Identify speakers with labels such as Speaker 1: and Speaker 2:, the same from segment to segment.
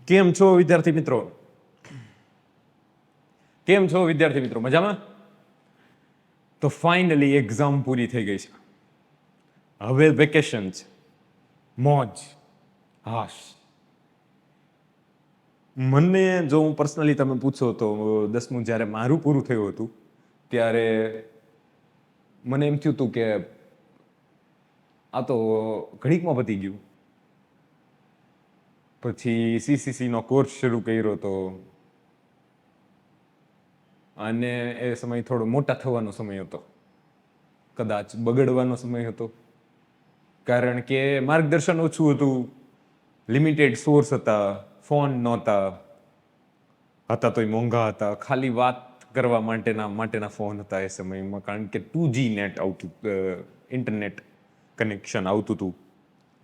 Speaker 1: કેમ છો વિદ્યાર્થી મિત્રો? કેમ છો વિદ્યાર્થી મિત્રો? મજામાં? તો ફાઇનલી એક્ઝામ પૂરી થઈ ગઈ છે. હવે વેકેશન છે, મોજ, હાશ. મને જો હું પર્સનલી તમે પૂછો તો 10મું જ્યારે મારું પૂરું થયું હતું ત્યારે મને એમ થયું હતું કે આ તો ઘડીકમાં પતી ગયું. પછી સીસીસીનો કોર્સ શરૂ કર્યો હતો અને એ સમય થોડો મોટા થવાનો સમય હતો, કદાચ બગડવાનો સમય હતો, કારણ કે માર્ગદર્શન ઓછું હતું, લિમિટેડ સોર્સ હતા, ફોન નહોતા, હતા તોય મોંઘા હતા, ખાલી વાત કરવા માટેના ફોન હતા એ સમયમાં, કારણ કે 2G નેટ આવતું, ઇન્ટરનેટ કનેક્શન આવતું હતું,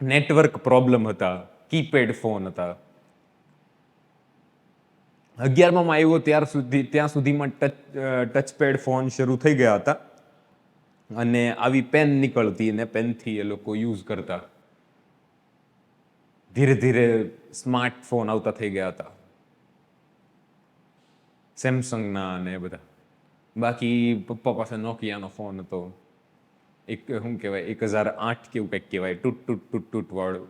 Speaker 1: નેટવર્ક પ્રોબ્લેમ હતા, કીપેડ ફોન હતા. 11માં આવ્યો ત્યાં સુધીમાં ટચપેડ ફોન શરૂ થઈ ગયા હતા અને આવી પેન નીકળતી અને પેનથી એ લોકો યુઝ કરતા. ધીરે ધીરે સ્માર્ટફોન આવતા થઈ ગયા હતા, સેમસંગના અને એ બધા. બાકી પપ્પા પાસે નોકિયાનો ફોન હતો, શું કહેવાય 1008 કેવું કંઈક કહેવાય, ટૂટ વાળું.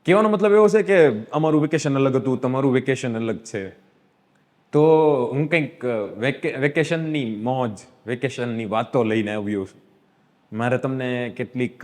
Speaker 1: કહેવાનો મતલબ એવો છે કે અમારું વેકેશન અલગ હતું, તમારું વેકેશન અલગ છે. તો હું કંઈક વેકેશનની મોજ, વેકેશનની વાતો લઈને આવ્યો છું. મારે તમને કેટલીક,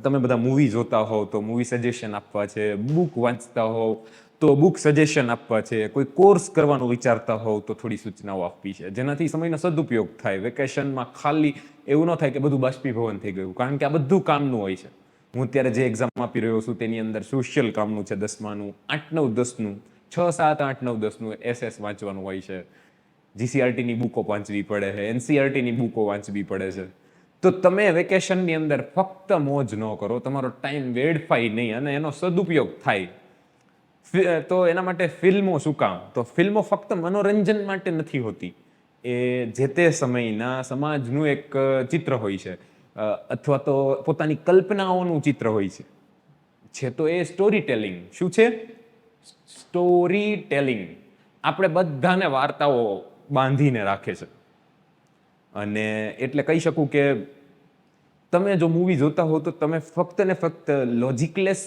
Speaker 1: તમે બધા મૂવી જોતા હોવ તો મૂવી સજેશન આપવા છે, બુક વાંચતા હોવ તો બુક સજેશન આપવા છે, કોઈ કોર્સ કરવાનું વિચારતા હોવ તો થોડી સૂચનાઓ આપવી છે, જેનાથી સમયનો સદુપયોગ થાય. વેકેશનમાં ખાલી એવું ન થાય કે બધું બાષ્પીભવન થઈ ગયું, કારણ કે આ બધું કામનું હોય છે. હું અત્યારે જે એક્ઝામ આપી રહ્યો છું તેની અંદર સોશિયલ કામનું છે, 10માનું, 8, 9, 10નું, 6, 7, 8, 9, 10નું SS વાંચવાનું હોય છે, જીસીઆરટીની બુકો વાંચવી પડે છે, એનસીઆરટીની બુકો વાંચવી પડે છે. તો તમે વેકેશનની અંદર ફક્ત મોજ ન કરો, તમારો ટાઈમ વેડફાય નહીં અને એનો સદુપયોગ થાય. તો એના માટે ફિલ્મો શું કામ? તો ફિલ્મો ફક્ત મનોરંજન માટે નથી હોતી, એ જે તે સમયના સમાજનું એક ચિત્ર હોય છે, અથવા તો પોતાની કલ્પનાઓનું ચિત્ર હોય છે. તો એ સ્ટોરી ટેલિંગ. શું છે? Story telling. આપણે બધાને વાર્તાઓ બાંધીને રાખે છે. અને એટલે કહી શકું કે તમે જો મૂવી જોતા હો તો તમે ફક્ત ને ફક્ત લોજિકલેસ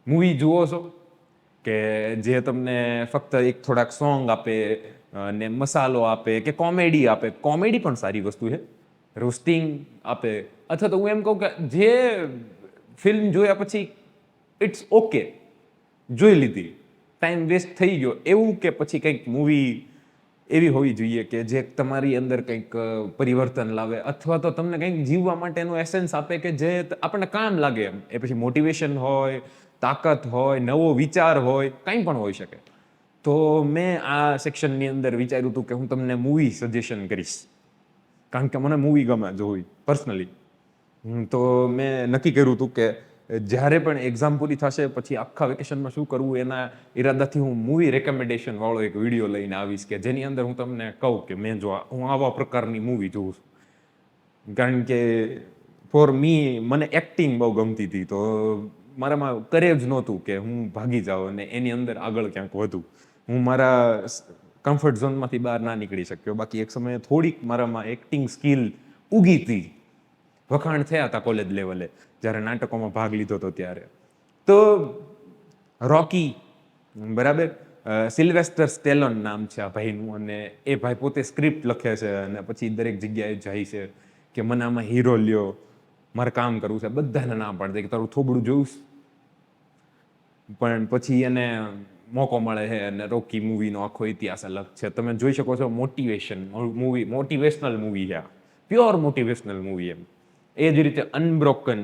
Speaker 1: મૂવી જુઓ છો, કે જે તમને ફક્ત એક થોડાક સોંગ આપે ને મસાલો આપે, કે કોમેડી આપે. કોમેડી પણ સારી વસ્તુ છે, રોસ્ટિંગ આપે. અથવા તો હું એમ કહું કે જે ફિલ્મ જોયા પછી ઇટ્સ ઓકે, જોઈ લીધી, ટાઈમ વેસ્ટ થઈ ગયો એવું, કે પછી કંઈક મૂવી એવી હોવી જોઈએ કે જે તમારી અંદર કંઈક પરિવર્તન લાવે, અથવા તો તમને કંઈક જીવવા માટેનું એસેન્સ આપે કે જે આપણને કામ લાગે. એમ એ પછી મોટિવેશન હોય, તાકાત હોય, નવો વિચાર હોય, કંઈ પણ હોઈ શકે. તો મેં આ સેક્શનની અંદર વિચાર્યું હતું કે હું તમને મૂવી સજેશન કરીશ, કારણ કે મને મૂવી ગમે જોવી પર્સનલી. તો મેં નક્કી કર્યું હતું કે જ્યારે પણ એક્ઝામ પૂરી થશે પછી આખા વેકેશનમાં શું કરવું, એના ઈરાદાથી હું મૂવી રેકમેન્ડેશન વાળો એક વિડીયો લઈને આવીશ, કે જેની અંદર હું તમને કહું કે હું આવા પ્રકારની મૂવી જોઉં છું. કારણ કે ફોર મી, મને એક્ટિંગ બહુ ગમતી હતી, તો મારામાં કરેજ નહોતું કે હું ભાગી જાઉં અને એની અંદર આગળ ક્યાંક વધું. હું મારા કમ્ફર્ટ ઝોનમાંથી બહાર ના નીકળી શક્યો. બાકી એક સમયે થોડીક મારામાં એક્ટિંગ સ્કિલ ઉગી હતી, વખાણ થયા હતા કોલેજ લેવલે, જ્યારે નાટકોમાં ભાગ લીધો હતો ત્યારે. તો રોકી, બરાબર, સિલ્વેસ્ટર સ્ટેલોન નામ છે આ ભાઈનું, અને એ ભાઈ પોતે સ્ક્રિપ્ટ લખે છે અને પછી દરેક જગ્યાએ જાય છે કે મને આમાં હીરો લ્યો, મારે કામ કરવું છે. બધાને ના પાડે કે તારું થોબડું જોઈશ, પણ પછી એને મોકો મળે છે અને રોકી મૂવીનો આખો ઇતિહાસ અલગ છે. તમે જોઈ શકો છો, મોટિવેશનલ મૂવી છે, પ્યોર મોટિવેશનલ મૂવી. એમ એ જ રીતે અનબ્રોકન,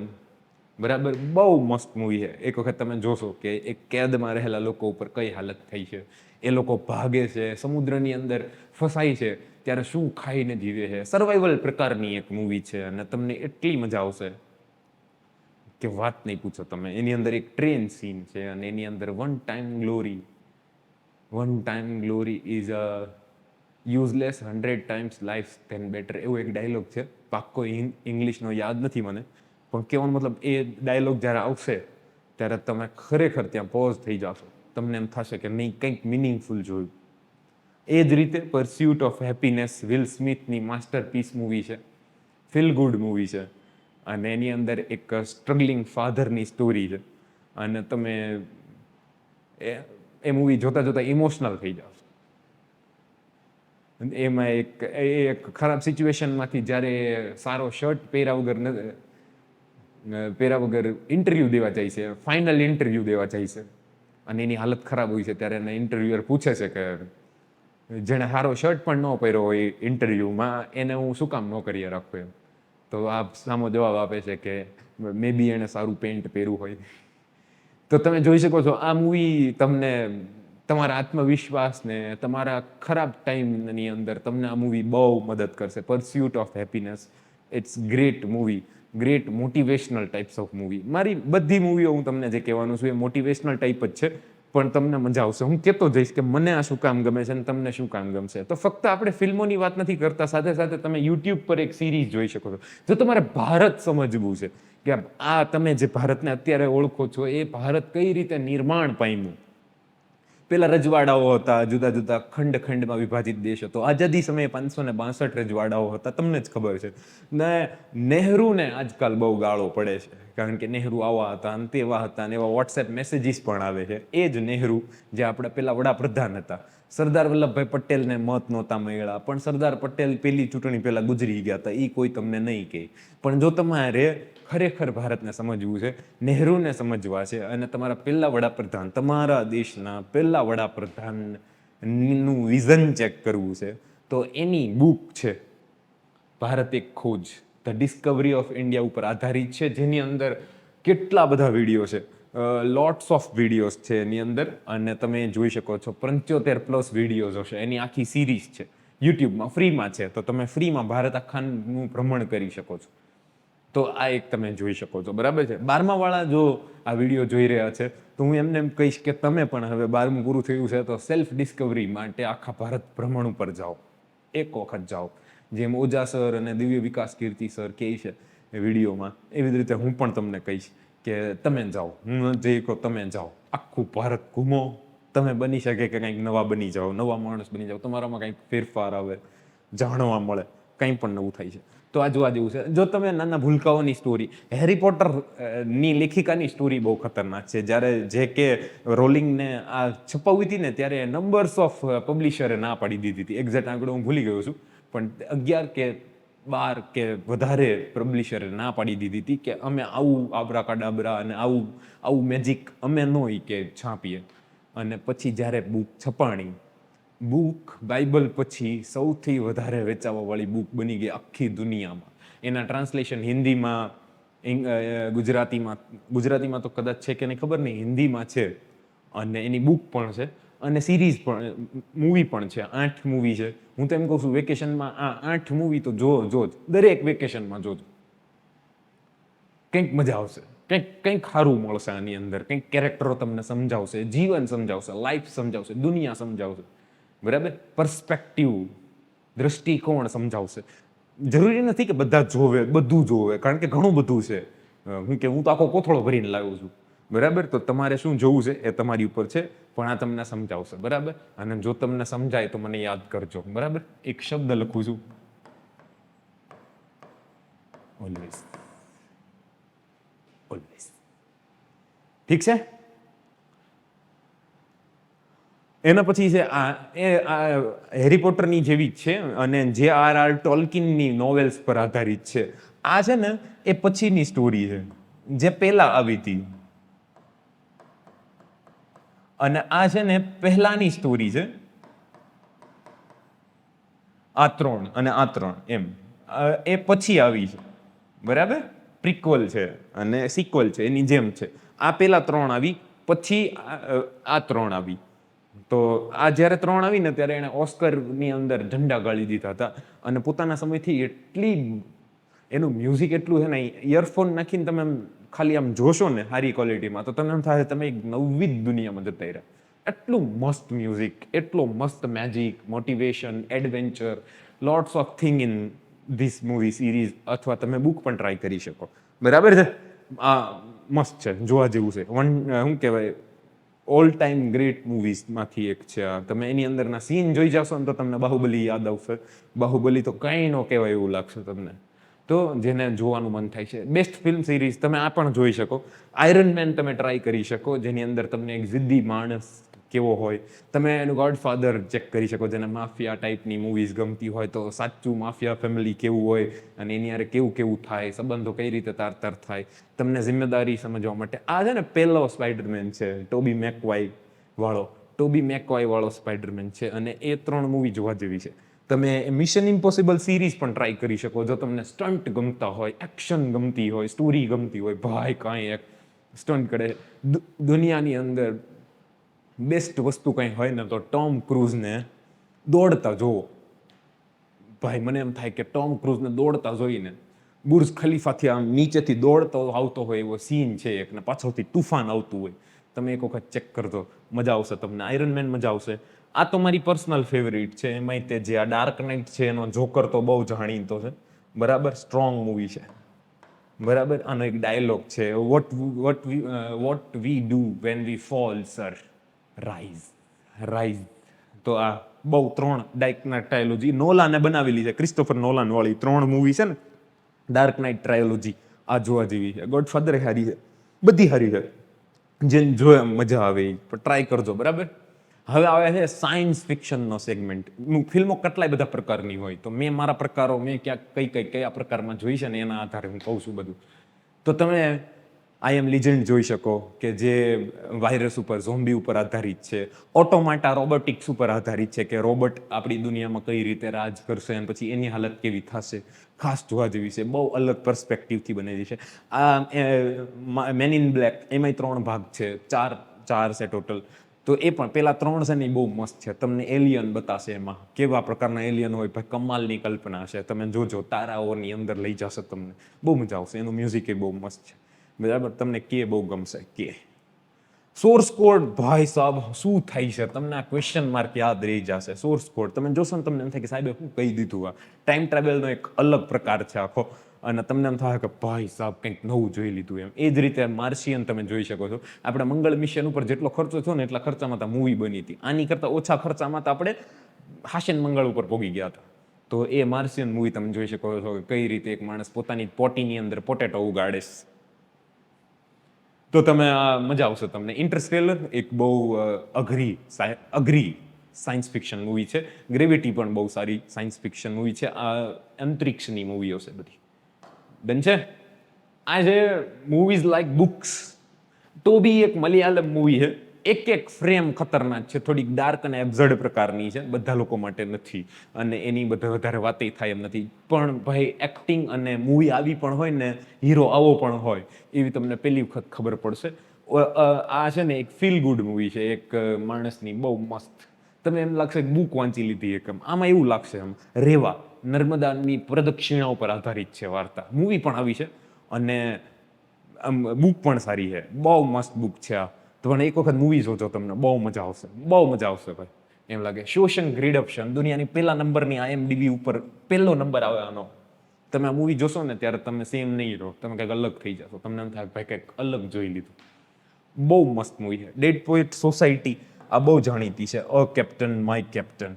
Speaker 1: બરાબર, બહુ મસ્ત મૂવી છે. એક વખત તમે જોશો કે એક કેદમાં રહેલા લોકો ઉપર કઈ હાલત થઈ છે. એ લોકો ભાગે છે, સમુદ્રની અંદર ફસાય છે, ત્યારે શું ખાઈને જીવે છે. સર્વાઈવલ પ્રકારની એક મૂવી છે અને તમને એટલી મજા આવશે કે વાત નહીં પૂછો તમે. એની અંદર એક ટ્રેન સીન છે અને એની અંદર one time glory is a useless 100 times life than better, એવો એક ડાયલોગ છે. પાક્કો ઇંગ્લિશનો યાદ નથી મને, પણ કહેવાનો મતલબ એ ડાયલોગ જ્યારે આવશે ત્યારે તમે ખરેખર ત્યાં પોઝ થઈ જશો, તમને એમ થશે કે નહીં, કંઈક મિનિંગફુલ જોયું. એ જ રીતે પરસ્યુટ ઓફ હેપીનેસ વિલ સ્મિથની માસ્ટરપીસ મૂવી છે, ફીલ ગુડ મૂવી છે, અને એની અંદર એક સ્ટ્રગલિંગ ફાધરની સ્ટોરી છે, અને તમે એ મૂવી જોતા જોતા ઇમોશનલ થઈ જાઓ. એમાં એક ખરાબ સિચ્યુએશનમાંથી જ્યારે સારો શર્ટ પહેર્યા વગર ઇન્ટરવ્યૂ દેવા જાય છે, ફાઇનલ ઇન્ટરવ્યૂ દેવા જાય છે, અને એની હાલત ખરાબ હોય છે, ત્યારે એને ઇન્ટરવ્યુઅર પૂછે છે કે જેણે સારો શર્ટ પણ ન પહેર્યો હોય ઇન્ટરવ્યૂમાં, એને હું શું કામ નોકરીએ રાખું એમ. તો આ સામો જવાબ આપે છે કે મે બી એણે સારું પેન્ટ પહેર્યું હોય. તો તમે જોઈ શકો છો આ મૂવી તમને તમારા આત્મવિશ્વાસને તમારા ખરાબ ટાઈમની અંદર તમને આ મૂવી બહુ મદદ કરશે. Pursuit of happiness, it's great movie, great motivational types of movie. મારી બધી મૂવીઓ હું તમને જે કહેવાનું છું એ મોટિવેશનલ ટાઈપ જ છે, પણ તમને મજા આવશે. હું કહેતો જઈશ કે મને આ શું કામ ગમે છે અને તમને શું કામ ગમશે. તો ફક્ત આપણે ફિલ્મોની વાત નથી કરતા, સાથે સાથે તમે યુટ્યુબ પર એક સિરીઝ જોઈ શકો છો. જો તમારે ભારત સમજવું છે કે આ તમે જે ભારતને અત્યારે ઓળખો છો એ ભારત કઈ રીતે નિર્માણ પામ્યું. પેલા રજવાડાઓ હતા, જુદા જુદા ખંડમાં વિભાજિત દેશ હતો. આઝાદી સમયે 562 રજવાડાઓ હતા, તમને જ ખબર છે. ને નહેરુને આજકાલ બહુ ગાળો પડે છે, કારણ કે નહેરુ આવા હતા અને તેવા હતા, અને એવા વોટ્સએપ મેસેજીસ પણ આવે છે. એ જ નહેરુ જે આપણે પેલા વડાપ્રધાન હતા. સરદાર વલ્લભભાઈ પટેલને મત નહોતા મળ્યા, પણ સરદાર પટેલ પેલી ચૂંટણી પહેલા ગુજરી ગયા હતા, એ કોઈ તમને નહીં કહે. પણ જો તમારે ખરેખર ભારતને સમજવું છે, નહેરુને સમજવા છે, અને તમારા પહેલા વડાપ્રધાન, તમારા દેશના પહેલા વડાપ્રધાનનું વિઝન ચેક કરવું છે, તો એની બુક છે ભારત એક ખોજ, ધ ડિસ્કવરી ઓફ ઇન્ડિયા ઉપર આધારિત છે, જેની અંદર કેટલા બધા વિડીયો છે, લોટ્સ ઓફ વિડીયોઝ છે એની અંદર, અને તમે જોઈ શકો છો 75+ વિડીયોઝ હશે. એની આખી સિરીઝ છે, યુટ્યુબમાં ફ્રીમાં છે, તો તમે ફ્રીમાં ભારત આખાનું ભ્રમણ કરી શકો છો. તો આ એક તમે જોઈ શકો છો, બરાબર છે. 12મા વાળા જો આ વિડીયો જોઈ રહ્યા છે તો હું એમને એમ કહીશ કે તમે પણ હવે 12મું પૂરું થયું છે તો સેલ્ફ ડિસ્કવરી માટે આખા ભારત ભ્રમણ ઉપર જાઓ, એક વખત જાઓ. જેમ ઓજા સર અને દિવ્ય વિકાસ કીર્તિ સર કહે છે એ વિડીયોમાં, એવી જ રીતે હું પણ તમને કહીશ કે તમે જાઓ, હું જે કહું તમે જાઓ, આખું ભારત ઘૂમો. તમે બની શકે કે કંઈક નવા બની જાઓ, નવા માણસ બની જાઓ, તમારામાં કંઈક ફેરફાર આવે, જાણવા મળે, કંઈ પણ નવું થાય છે. તો આ જોવા જેવું છે. જો તમે નાના ભૂલકાઓની સ્ટોરી, હેરી પોટર ની લેખિકાની સ્ટોરી બહુ ખતરનાક છે. જ્યારે જે.કે. રોલિંગને આ છપાવી હતી ને, ત્યારે નંબર્સ ઓફ પબ્લિશરે ના પાડી દીધી હતી. એક્ઝેક્ટ આંકડો હું ભૂલી ગયો છું, પણ 11 કે 12 કે વધારે પબ્લિશરે ના પાડી દીધી હતી કે અમે આવું આબરાકાડાબરા અને આવું મેજિક અમે નોય કે છાપીએ. અને પછી જ્યારે બુક છપાણી, બુક બાઇબલ પછી સૌથી વધારે વેચાવાવાળી બુક બની ગઈ આખી દુનિયામાં. એના ટ્રાન્સલેશન હિન્દીમાં, ગુજરાતીમાં તો કદાચ છે કે નહીં ખબર નહીં, હિન્દીમાં છે, અને એની બુક પણ છે, અને સિરીઝ પણ, મૂવી પણ છે. 8 મૂવી છે. હું તો એમ કહું છું વેકેશનમાં આ 8 મૂવી તો જો જ, દરેક વેકેશનમાં જોજો. કંઈક મજા આવશે, કંઈક સારું મળશે આની અંદર. કંઈક કેરેક્ટરો તમને સમજાવશે, જીવન સમજાવશે, લાઈફ સમજાવશે, દુનિયા સમજાવશે, બરાબર. પર્સપેક્ટિવ, દ્રષ્ટિકોણ સમજાવશે. જરૂરી નથી કે બધા જોવે, બધું જોવે, કારણ કે ઘણું બધું છે. હું તો આખો કોથળો ભરીને લાવ્યો છું, બરાબર. તો તમારે શું જોવું છે એ તમારી ઉપર છે, પણ આ તમને સમજાવશે, બરાબર. અને જો તમને સમજાય તો મને યાદ કરજો, બરાબર. એક શબ્દ લખું છું, ઓલવેઝ. ઓલવેઝ. ઠીક છે. એના પછી છે આ હેરી પોટરની જેવી જ છે, અને J.R.R. ટોલ્કિનની નોવેલ્સ પર આધારિત છે. આ છે ને એ પછીની સ્ટોરી છે, જે પહેલા આવી હતી, અને આ છે ને પહેલાની સ્ટોરી છે. આ 3 અને આ 3 એમ એ પછી આવી છે, બરાબર. પ્રિક્વલ છે અને સિક્વલ છે, એની જેમ છે. આ પહેલા 3 આવી, પછી આ 3 આવી. તો આ જ્યારે 3 આવી ને ત્યારે એણે ઓસ્કરની અંદર ઝંડા ગાળી દીધા હતા, અને પોતાના સમયથી એનું મ્યુઝિક એટલું છે ને, ઇયરફોન નાખીને તમે ખાલી આમ જોશો ને સારી ક્વોલિટીમાં, તો તમને એમ થાય તમે એક નવી જ દુનિયામાં જતા રહ્યા. એટલું મસ્ત મ્યુઝિક, એટલો મસ્ત magic, motivation, adventure, lots of thing in this movie series. અથવા તમે બુક પણ ટ્રાય કરી શકો, બરાબર છે. મસ્ત છે, જોવા જેવું છે. શું કહેવાય, ઓલ ટાઈમ ગ્રેટ મૂવીઝમાંથી એક છે આ. તમે એની અંદરના સીન જોઈ જશો ને તો તમને બાહુબલી યાદ આવશે. બાહુબલી તો કંઈ ન કહેવાય એવું લાગશે તમને. તો જેને જોવાનું મન થાય છે, બેસ્ટ ફિલ્મ સિરીઝ તમે આ પણ જોઈ શકો. આયરન મેન તમે ટ્રાય કરી શકો, જેની અંદર તમને એક જિદ્દી માણસ કેવો હોય. તમે એનું ગોડફાધર ચેક કરી શકો, જેને માફિયા ટાઈપની મૂવીઝ ગમતી હોય તો સાચું માફિયા ફેમિલી કેવું હોય અને એની યારે કેવું કેવું થાય, સંબંધો કઈ રીતે તાર થાય, તમને જિમ્મેદારી સમજવા માટે. આ છે ને પહેલો સ્પાઈડરમેન છે, ટોબી મેકવાય વાળો સ્પાઈડરમેન છે, અને એ 3 મૂવી જોવા જેવી છે. તમે મિશન ઇમ્પોસિબલ સિરીઝ પણ ટ્રાય કરી શકો, જો તમને સ્ટન્ટ ગમતા હોય, એક્શન ગમતી હોય, સ્ટોરી ગમતી હોય. ભાઈ કાંઈ એક સ્ટન્ટ કરે. દુનિયાની અંદર બેસ્ટ વસ્તુ કંઈ હોય ને તો ટોમ ક્રૂઝને દોડતા જોવો. ભાઈ મને એમ થાય કે ટોમ ક્રૂઝને દોડતા જોઈને, બુર્જ ખલીફાથી આમ નીચેથી દોડતો આવતો હોય એવો સીન છે એક, ને પાછળથી તુફાન આવતું હોય. તમે એક વખત ચેક કરજો, મજા આવશે તમને. આયરન મેન મજા આવશે. આ તો મારી પર્સનલ ફેવરિટ છે. એમાંય તે જે આ ડાર્ક નાઇટ છે એનો જોકર તો બહુ જાણીતો છે, બરાબર. સ્ટ્રોંગ મૂવી છે, બરાબર. આનો એક ડાયલોગ છે, what we do when we fall sir, rise. તો આ બહુ 3 ડાર્કનાઇટ ટ્રાયોલોજી નોલાને બનાવેલી છે, ક્રિસ્ટોફર નોલાન વાળી 3 મૂવી છે ને, ડાર્ક નાઇટ ટ્રાયોલોજી. આ જોવા જેવી છે. ગોડફાધર હારી છે, બધી હારી છે, જેને જોયા મજા આવે એ પણ ટ્રાય કરજો, બરાબર. હવે આવે છે સાયન્સ ફિક્શનનો સેગમેન્ટ. ફિલ્મો કેટલાય બધા પ્રકારની હોય, તો મેં મારા પ્રકારો મેં કયા પ્રકારમાં જોઈ છે ને એના આધારે હું કહું છું બધું. તો તમે આઈ એમ લિજેન્ડ જોઈ શકો, કે જે વાયરસ ઉપર, ઝોમ્બી ઉપર આધારિત છે. ઓટોમાટા રોબોટિક્સ ઉપર આધારિત છે, કે રોબોટ આપણી દુનિયામાં કઈ રીતે રાજ કરશે અને પછી એની હાલત કેવી થશે. ખાસ જોવા જેવી છે, બહુ અલગ પર્સપેક્ટિવથી બનેલી છે. આ મેન ઇન બ્લેક, એમાંય 3 ભાગ છે, 4 છે ટોટલ. તો એ પણ પેલા 3 છે ને એ બહુ મસ્ત છે. તમને એલિયન બતાશે, એમાં કેવા પ્રકારના એલિયન હોય, ભાઈ કમાલની કલ્પના છે. તમે જોજો, તારાઓની અંદર લઈ જશે તમને, બહુ મજા આવશે. એનું મ્યુઝિક એ બહુ મસ્ત છે, બરાબર. તમને કે બહુ ગમશે કે. સોર્સ કોડ, ભાઈ સાહેબ શું થાય છે, તમને આ ક્વેશ્ચન માર્ક યાદ રહી જશે. સોર્સ કોડ તમે જોશો ને તમને એમ થાય કે સાહેબે શું કહી દીધું. આ ટાઈમ ટ્રાવેલનો એક અલગ પ્રકાર છે આખો, અને તમને એમ થાય કે ભાઈ સાહેબ કંઈક નવું જોઈ લીધું એમ. એ જ રીતે માર્શિયન તમે જોઈ શકો છો. આપણે મંગળ મિશન ઉપર જેટલો ખર્ચો થયો ને એટલા ખર્ચામાં તો મૂવી બની હતી. આની કરતાં ઓછા ખર્ચામાં તો આપણે હાશન મંગળ ઉપર પહોંચી ગયા હતા. તો એ માર્શિયન મૂવી તમે જોઈ શકો છો કે કઈ રીતે એક માણસ પોતાની પોટીની અંદર પોટેટો ઉગાડે. તો તમે મજા આવશે તમને. ઇન્ટરસ્ટેલર એક બહુ અઘરી સાયન્સ ફિક્શન મૂવી છે. ગ્રેવિટી પણ બહુ સારી સાયન્સ ફિક્શન મૂવી છે. આ અંતરિક્ષની મૂવીઓ છે બધી. ડન છે. આ છે મૂવીઝ લાઈક બુક્સ. તો બી એક મલયાલમ મૂવી છે. એક ફ્રેમ ખતરનાક છે, થોડીક ડાર્ક અને એબ્ઝર્ડ પ્રકારની છે, બધા લોકો માટે નથી, અને એની વધારે વાતે થાય એમ નથી. પણ ભાઈ એક્ટિંગ અને મૂવી આવી પણ હોય ને, હીરો આવો પણ હોય, એવી તમને પહેલી વખત ખબર પડશે. આ છે ને એક ફીલ ગુડ મૂવી છે, એક માણસની બહુ મસ્ત. તમે એમ લાગશે કે બુક વાંચી લીધી એકમ. આમાં એવું લાગશે એમ રેવા નર્મદાની પ્રદક્ષિણા ઉપર આધારિત છે વાર્તા. મૂવી પણ આવી છે અને બુક પણ સારી છે. બહુ મસ્ત બુક છે આ. પણ એક વખત મૂવી જોજો, તમને બહુ મજા આવશે, બહુ મજા આવશે ભાઈ. એમ લાગે. શોશેન્ક રિડમ્પશન દુનિયાની પહેલા નંબરની IMDb ઉપર પહેલો નંબર આવે આનો. તમે આ મૂવી જોશો ને ત્યારે તમે સેમ નહીં રહો, તમે કંઈક અલગ થઈ જશો. તમને એમ થાય ભાઈ કંઈક અલગ જોઈ લીધું. બહુ મસ્ત મૂવી છે. ડેડ પોએટ સોસાયટી આ બહુ જાણીતી છે. અ captain my captain,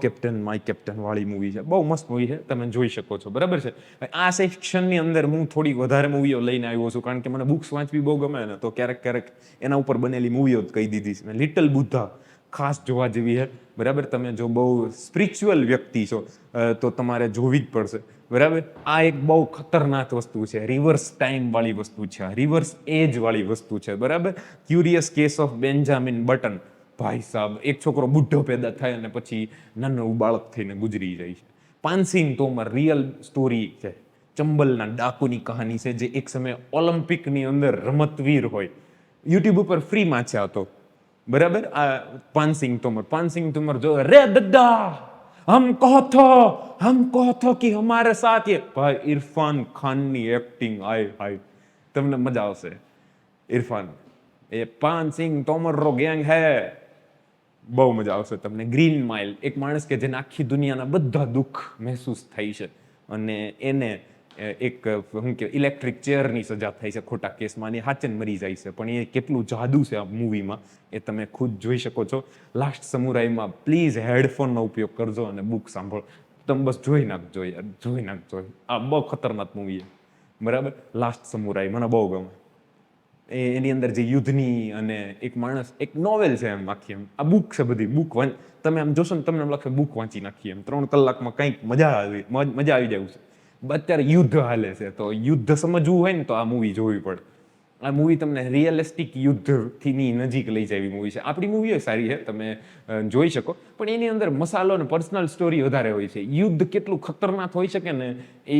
Speaker 1: captain my captain વાળી મૂવી છે. બહુ મસ્ત મૂવી છે, તમે જોઈ શકો છો, બરાબર છે. આ સેક્શનની અંદર હું થોડી વધારે મૂવીઓ લઈને આવ્યો છું, કારણ કે મને બુક્સ વાંચવી બહુ ગમે ને, તો ક્યારેક એના ઉપર બનેલી મૂવીઓ જ કહી દીધી છે. લિટલ બુદ્ધા ખાસ જોવા જેવી છે, બરાબર. તમે જો બહુ સ્પિરિચ્યુઅલ વ્યક્તિ છો તો તમારે જોવી જ પડશે, બરાબર. આ એક બહુ ખતરનાક વસ્તુ છે. રિવર્સ ટાઈમ વાળી વસ્તુ છે, રિવર્સ એજ વાળી વસ્તુ છે, બરાબર. Curious case of Benjamin button. ભાઈ સાહેબ, એક છોકરો બુઢ્ઢો પેદા થાય અને પછી નાનું બાળક થઈને ગુજરી જાય છે. પાનસિંગ તોમર રિયલ સ્ટોરી છે. ચંબલના ડાકુની કહાની છે, જે એક સમયે ઓલિમ્પિકની અંદર રમતવીર હોય. યુટ્યુબ ઉપર ફ્રીમાં છે આ તો, બરાબર. આ પાનસિંગ તોમર જો રે દદ્દા હમ કહો થો કે હમારે સાથ ये ભાઈ ઇરફાન ખાનની એક્ટિંગ, હાય તમને મજા આવશે. ઇરફાન એ પાનસિંગ તોમર રો ગેંગ હે, બહુ મજા આવશે તમને. ગ્રીન માઇલ, એક માણસ કે જેને આખી દુનિયાના બધા દુઃખ મહેસૂસ થાય છે અને એને એક શું કે ઇલેક્ટ્રિક ચેરની સજા થાય છે ખોટા કેસમાં, અને હાચન મરી જાય છે. પણ એ કેટલું જાદુ છે આ મૂવીમાં એ તમે ખુદ જોઈ શકો છો. લાસ્ટ સમુરાઈમાં પ્લીઝ હેડફોનનો ઉપયોગ કરજો અને બુક સાંભળો. તમે બસ જોઈ નાખજો યાર, જોઈ નાખજો. આ બહુ ખતરનાક મૂવી છે, બરાબર. લાસ્ટ સમુરાઈ મને બહુ ગમે. એની અંદર જે યુદ્ધની અને એક માણસ, એક નોવેલ છે એમ આખી, એમ આ બુક છે બધી. બુક તમે આમ જોશો ને તમને એમ લાગશે બુક વાંચી નાખીએ એમ. 3 કલાકમાં કંઈક મજા આવી જાય છે. અત્યારે યુદ્ધ હાલે છે, તો યુદ્ધ સમજવું હોય ને તો આ મૂવી જોવી પડે. આ મૂવી તમને રિયલિસ્ટિક યુદ્ધથી નજીક લઈ જાય એવી મૂવી છે. આપણી મૂવીઓ સારી છે, તમે જોઈ શકો, પણ એની અંદર મસાલો અને પર્સનલ સ્ટોરી વધારે હોય છે. યુદ્ધ કેટલું ખતરનાક હોઈ શકે ને એ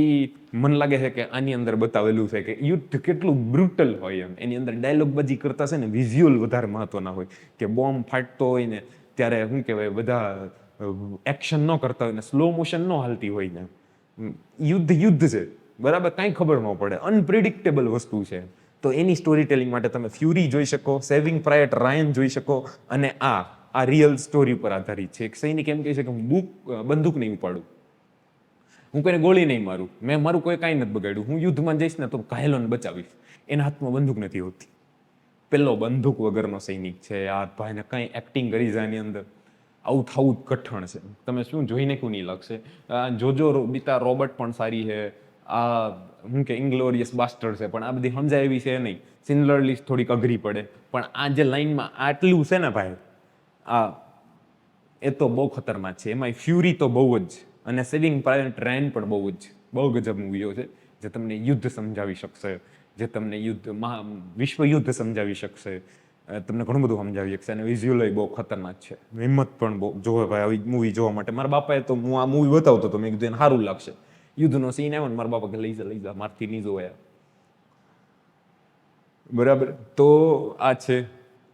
Speaker 1: મને લાગે છે કે આની અંદર બતાવેલું છે કે યુદ્ધ કેટલું બ્રુટલ હોય એમ. એની અંદર ડાયલોગબાજી કરતા છે ને વિઝ્યુઅલ વધારે મહત્વના હોય, કે બોમ્બ ફાટતો હોય ને ત્યારે શું કહેવાય, બધા એક્શન ન કરતા હોય ને સ્લો મોશન ન હાલતી હોય ને. યુદ્ધ છે, બરાબર, કાંઈ ખબર ન પડે, અનપ્રિડિક્ટેબલ વસ્તુ છે. તો એની સ્ટોરી ટેલિંગ માટે તમે ફ્યુરી જોઈ શકો, સેવિંગ પ્રાઇવેટ રાયન જોઈ શકો, અને આ રિયલ સ્ટોરી ઉપર આધારિત છે. એક સૈનિક એમ કહે છે કે હું બંદૂક નહીં ઉપાડું, હું કોઈને ગોળી નહીં મારું, મેં મારું કોઈ કાંઈ નથી બગાડ્યું, હું યુદ્ધમાં જઈશ ને તો ઘાયલોને બચાવીશ. એના હાથમાં બંદૂક નથી હોતી. પેલો બંદૂક વગરનો સૈનિક છે. આ ભાઈને કાંઈ એક્ટિંગ કરી જાય એની અંદર, આવું થવું જ કઠણ છે. તમે શું જોઈને કોની નહીં લાગશે. જોજો બીતા રોબર્ટ પણ સારી છે. આ શું કે ઇંગ્લોરિયસ બાસ્ટર્ડ છે, પણ આ બધી સમજાય એવી છે નહીં. સિન્ડલર લિસ્ટ થોડીક અઘરી પડે, પણ આ જે લાઈનમાં આટલું છે ને ભાઈ, એ તો બહુ ખતરનાક છે. એમાં ફ્યુરી તો બહુ જ, અને સેવિંગ પ્રાઇવેટ રાયન પણ બહુ ગજબ મૂવીઓ છે, જે તમને યુદ્ધ સમજાવી શકશે, જે તમને વિશ્વ યુદ્ધ સમજાવી શકશે, તમને ઘણું બધું સમજાવી શકશે. અને વિઝ્યુઅલ બહુ ખતરનાક છે. હિંમત પણ બહુ જોવે ભાઈ આવી મૂવી જોવા માટે. મારા બાપાએ તો હું આ મૂવી બતાવતો તો મેં કીધું એને સારું લાગશે. યુદ્ધનો સીન આવ્યો ને મારા બાપા કે લઈ જા મારથી નહીં જોવાય, બરાબર. તો આ છે,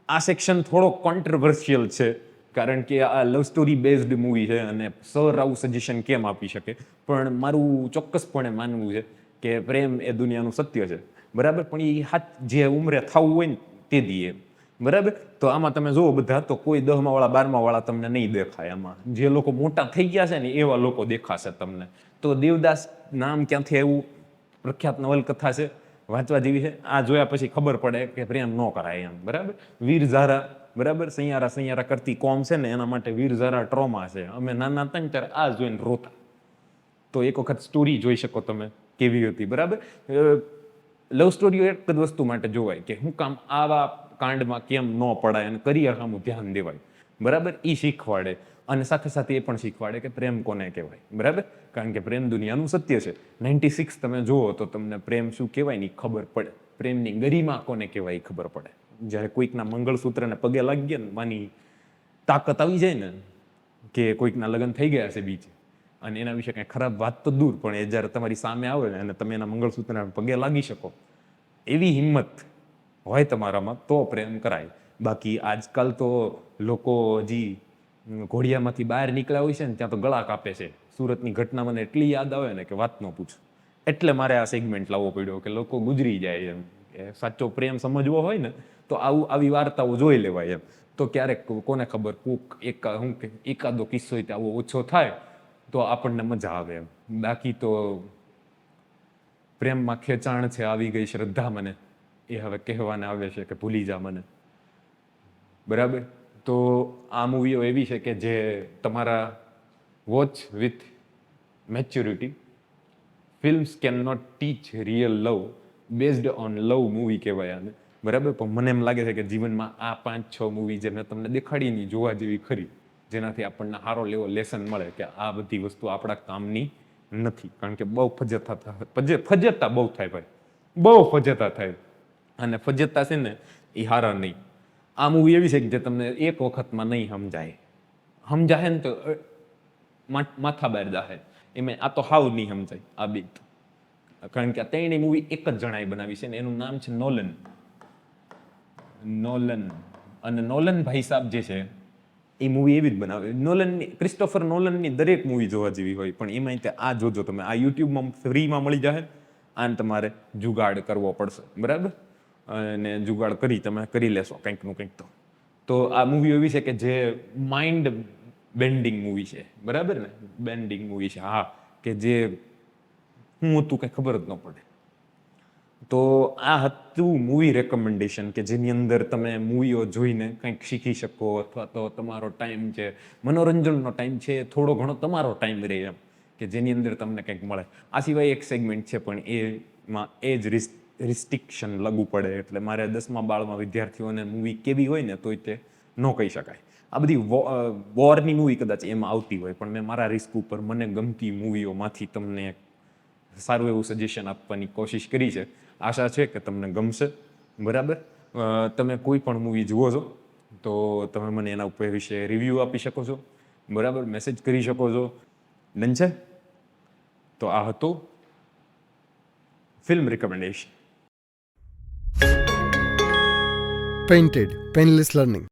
Speaker 1: આ સેક્શન થોડો કોન્ટ્રોવર્શિયલ છે, કારણ કે આ લવ સ્ટોરી બેઝડ મૂવી છે, અને સર આવું સજેશન કેમ આપી શકે. પણ મારું ચોક્કસપણે માનવું છે કે પ્રેમ એ દુનિયાનું સત્ય છે, બરાબર. પણ એ જે ઉંમરે થવું હોય ને તે દીએ, બરાબર. તો આમાં તમે જુઓ બધા, તો કોઈ 10મા વાળા 12મા વાળા તમને નહીં દેખાય. આમાં જે લોકો મોટા થઈ ગયા છે ને એવા લોકો દેખાશે તમને. તો દેવદાસ નામ ક્યાંથી આવ્યું, પ્રખ્યાત નવલકથા છે, વાંચવા જેવી છે. આ જોયા પછી ખબર પડે કે પ્રેમ ન કરાય એમ, બરાબર. વીર ઝારા, બરાબર, સૈયારા કરતી કોમ છે ને એના માટે વીર ઝારા ટ્રોમા છે. અમે નાના હતા ને ત્યારે આ જોઈને રોતા. તો એક વખત સ્ટોરી જોઈ શકો તમે કેવી હતી, બરાબર. લવ સ્ટોરીઓ એક જ વસ્તુ માટે જોવાય કે હું કામ આવા કાંડમાં કેમ ન પડાય અને કરિયર સામું ધ્યાન દેવાય, બરાબર. એ શીખવાડે, અને સાથે સાથે એ પણ શીખવાડે કે પ્રેમ કોને કહેવાય, બરાબર. કારણ કે પ્રેમ દુનિયાનું સત્ય છે. 96 તમે જુઓ તો તમને પ્રેમ શું કહેવાય ની ખબર પડે. પ્રેમની ગરિમા કોને કહેવાય ખબર પડે. જ્યારે કોઈકના મંગળસૂત્રને પગે લાગી ગયા ને માની તાકાત આવી જાય ને, કે કોઈકના લગ્ન થઈ ગયા છે બીજે, અને એના વિશે કંઈ ખરાબ વાત તો દૂર, પણ એ જ્યારે તમારી સામે આવે ને અને તમે એના મંગળસૂત્રને પગે લાગી શકો, એવી હિંમત હોય તમારામાં તો પ્રેમ કરાય. બાકી આજકાલ તો લોકો હજી ઘોડિયામાંથી બહાર નીકળ્યા હોય છે ને ત્યાં તો ગળા કાપે છે. સુરતની ઘટના મને એટલી યાદ આવે ને કે વાત ન પૂછો. એટલે મારે આ સેગમેન્ટ લાવવો પડ્યો કે લોકો ગુજરી જાય એમ. કે સાચો પ્રેમ સમજવો હોય ને તો આવી વાર્તાઓ જોઈ લેવાય એમ. તો ક્યારેક કોને ખબર એકાદો કિસ્સો આવો ઓછો થાય તો આપણને મજા આવે એમ. બાકી તો પ્રેમમાં ખેંચાણ છે, આવી ગઈ શ્રદ્ધા મને, એ હવે કહેવાને આવે છે કે ભૂલી જા મને, બરાબર. તો આ મૂવીઓ એવી છે કે જે તમારા watch with maturity. Films can not teach real love, based on love movie કહેવાય આને, બરાબર. પણ મને એમ લાગે છે કે જીવનમાં આ 5-6 મૂવી જે મેં તમને દેખાડી ની જોવા જેવી ખરી, જેનાથી આપણને સારો લેવો લેસન મળે કે આ બધી વસ્તુ આપણા કામની નથી. કારણ કે બહુ ફજેતા બહુ થાય ભાઈ, બહુ ફજેતા થાય, અને ફજેતા છે ને એ હારા નહીં. આ મૂવી એવી છે કે જે તમને એક વખતમાં નહીં સમજાય ને તો માથા બહાર જાહે એમાં. આ તો હાવ નહીં સમજાય આ બી, કારણ કે આ ત્રણેય મૂવી એક જ જણાએ બનાવી છે ને એનું નામ છે નોલન. અને નોલન ભાઈ સાહેબ જે છે એ મૂવી એવી જ બનાવે. ક્રિસ્ટોફર નોલનની દરેક મૂવી જોવા જેવી હોય, પણ એમાં આ જોજો તમે. આ યુટ્યુબમાં ફ્રીમાં મળી જાય, આને તમારે જુગાડ કરવો પડશે, બરાબર. અને જુગાડ તમે કરી લેશો કંઈકનું કંઈક. તો આ મૂવી એવી છે કે જે માઇન્ડ બેન્ડિંગ મૂવી છે, બરાબર ને, બેન્ડિંગ મૂવી છે, હા. કે જે શું હતું કંઈ ખબર જ ન પડે. તો આ હતું મૂવી રેકમેન્ડેશન કે જેની અંદર તમે મૂવીઓ જોઈને કંઈક શીખી શકો, અથવા તો તમારો ટાઈમ છે, મનોરંજનનો ટાઈમ છે, થોડો ઘણો તમારો ટાઈમ રહે એમ, કે જેની અંદર તમને કંઈક મળે. આ સિવાય એક સેગમેન્ટ છે પણ એમાં એજ રિસ્ટ્રિક્શન લાગુ પડે, એટલે મારે 10મા બાળમાં વિદ્યાર્થીઓને મૂવી કેવી હોય ને તોય તે ન કહી શકાય. આ બધી વોરની મૂવી કદાચ એમાં આવતી હોય, પણ મેં મારા રિસ્ક ઉપર મને ગમતી મૂવીઓમાંથી તમને સારું એવું સજેશન આપવાની કોશિશ કરી છે. આશા છે કે તમને ગમશે. બરાબર, તમે કોઈ પણ મૂવી જુઓ છો તો તમે મને એના ઉપર વિશે રિવ્યૂ આપી શકો છો. બરાબર, મેસેજ કરી શકો છો. ડન છે? તો આ હતું film recommendation.
Speaker 2: Painted, Painless Learning.